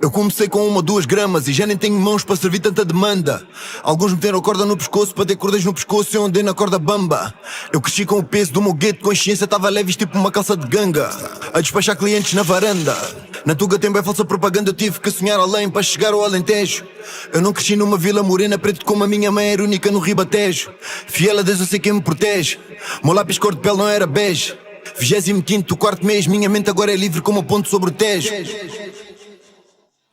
Eu comecei com 1 ou 2 gramas e já nem tenho mãos para servir tanta demanda. Alguns meteram corda no pescoço para ter cordas no pescoço e eu andei na corda bamba. Eu cresci com o peso do meu gueto, consciência estava leve tipo uma calça de ganga. A despachar clientes na varanda. Na Tuga tem bem falsa propaganda, eu tive que sonhar além para chegar ao Alentejo. Eu não cresci numa vila morena, preto como a minha mãe era única no Ribatejo. Fiel a Deus eu sei quem me protege. Meu lápis cor de pele não era bege. 25º, quarto mês, minha mente agora é livre como a ponte sobre o Tejo.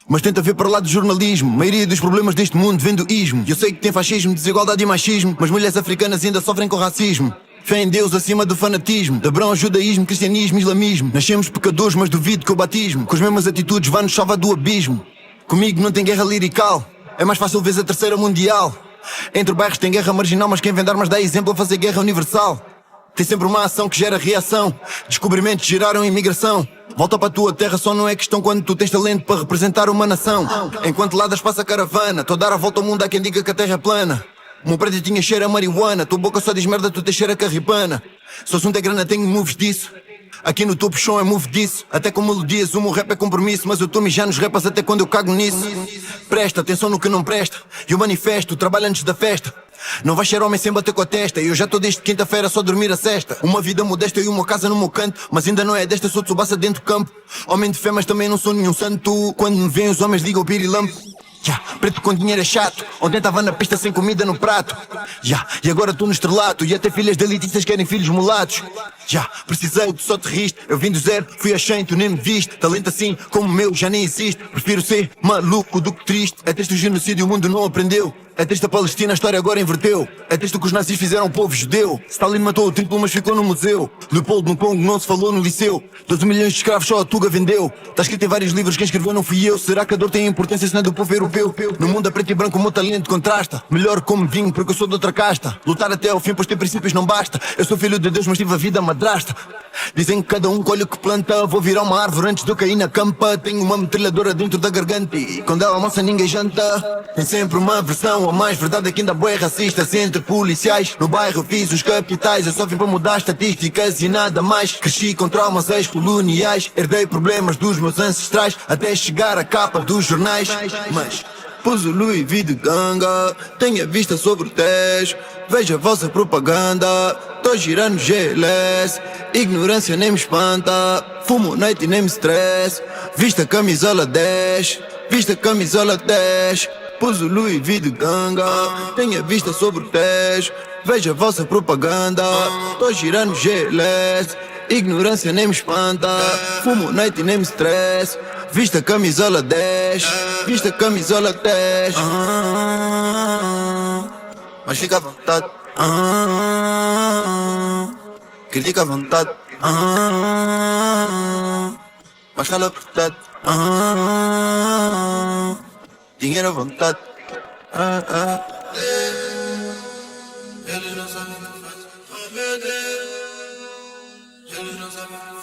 Mas tenta ver para lá do jornalismo. A maioria dos problemas deste mundo vem do ismo. Eu sei que tem fascismo, desigualdade e machismo, mas mulheres africanas ainda sofrem com racismo. Fé em Deus acima do fanatismo. De Abraão, judaísmo, cristianismo, islamismo. Nascemos pecadores, mas duvido que o batismo com as mesmas atitudes vá nos salvar do abismo. Comigo não tem guerra lirical. É mais fácil ver a terceira mundial. Entre bairros tem guerra marginal, mas quem vem dar armas dá exemplo a fazer guerra universal. Tem sempre uma ação que gera reação. Descobrimentos geraram imigração. Volta para a tua terra só não é questão quando tu tens talento para representar uma nação. Enquanto ladas passa a caravana, tô a dar a volta ao mundo há quem diga que a terra é plana. O meu prédio tinha cheiro a marihuana, tua boca só diz merda, tu tens cheiro a carripana. Se o assunto é grana tenho moves disso. Aqui no topo chão é move disso. Até com melodias o meu rap é compromisso, mas eu tô mijando nos rapas até quando eu cago nisso. Presta atenção no que não presta. E eu manifesto, trabalho antes da festa. Não vais ser homem sem bater com a testa. Eu já tô desde quinta-feira só dormir a sesta. Uma vida modesta e uma casa no meu canto, mas ainda não é desta, sou Tsubasa dentro do campo. Homem de fé mas também não sou nenhum santo. Quando me veem os homens ligam o pirilampo. Preto com dinheiro é chato. Ontem tava na pista sem comida no prato. E agora tô no estrelato. E até filhas de elitistas querem filhos mulatos. Precisei, tu só te riste. Eu vim do zero, fui a 100, tu nem me viste. Talento assim como o meu já nem existe. Prefiro ser maluco do que triste. É texto do genocídio, o mundo não aprendeu. É texto da Palestina, a história agora inverteu. É texto que os nazis fizeram ao povo judeu. Stalin matou o triplo mas ficou no museu. Leopoldo no Congo não se falou no liceu. 12 milhões de escravos só a Tuga vendeu. Tá escrito em vários livros, quem escreveu não fui eu. Será que a dor tem importância se não é do povo europeu? No mundo a preto e branco o meu talento contrasta. Melhor como vinho porque eu sou de outra casta. Lutar até ao fim pois ter princípios não basta. Eu sou filho de Deus mas tive a vida madrasta. Dizem que cada um colhe o que planta. Vou virar uma árvore antes de eu cair na campa. Tenho uma metralhadora dentro da garganta e quando ela almoça ninguém janta. Tem sempre uma versão a mais. Verdade é que ainda bué racistas entre policiais. No bairro fiz os capitais. Eu só vim para mudar estatísticas e nada mais. Cresci com traumas ex-coloniais. Herdei problemas dos meus ancestrais até chegar à capa dos jornais. Mas pus o Louis V de ganga. Tenho a vista sobre o Tejo. Veja a vossa propaganda. Tô girando GLS. Ignorância nem me espanta. Fumo noite e nem me stress. Vista a camisola 10. Vista a camisola 10. Pus o Louis V de ganga. Tenho a vista sobre o Tejo. Veja a vossa propaganda. Tô girando GLS. Ignorância nem me espanta. Fumo noite e nem me stress. Vista a camisola 10. Vista a camisola 10. Mas fica à vontade. Critica à vontade. Mas fala a verdade. Dinheiro à vontade. Eles não sabem o que fazem. Oh meu Deus. Eles não sabem o que